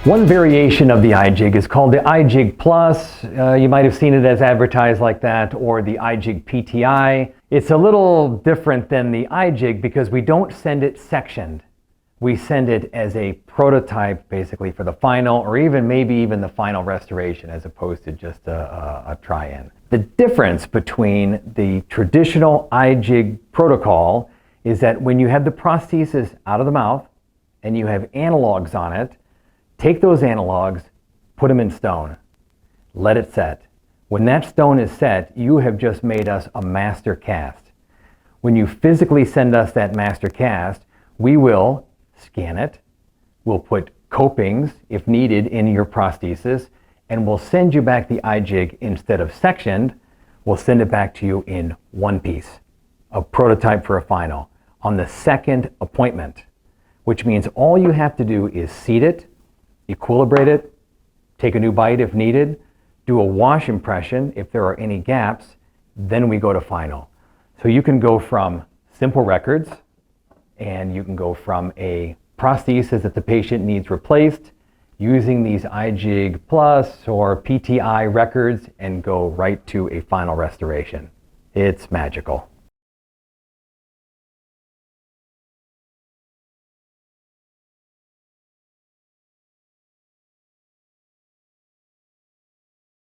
One variation of the iJig is called the iJig Plus. You might have seen it as advertised like that, or the iJig PTI. It's a little different than the iJig because we don't send it sectioned. We send it as a prototype basically for the final, or maybe even the final restoration, as opposed to just a try-in. The difference between the traditional iJig protocol is that when you have the prosthesis out of the mouth and you have analogs on it, take those analogs, put them in stone, let it set. When that stone is set, you have just made us a master cast. When you physically send us that master cast, we will scan it, we'll put copings, if needed, in your prosthesis, and we'll send you back the iJig instead of sectioned. We'll send it back to you in one piece, a prototype for a final, on the second appointment, which means all you have to do is seat it, equilibrate it, take a new bite if needed, do a wash impression if there are any gaps, then we go to final. So you can go from simple records, and you can go from a prosthesis that the patient needs replaced using these iJig Plus or PTI records and go right to a final restoration. It's magical.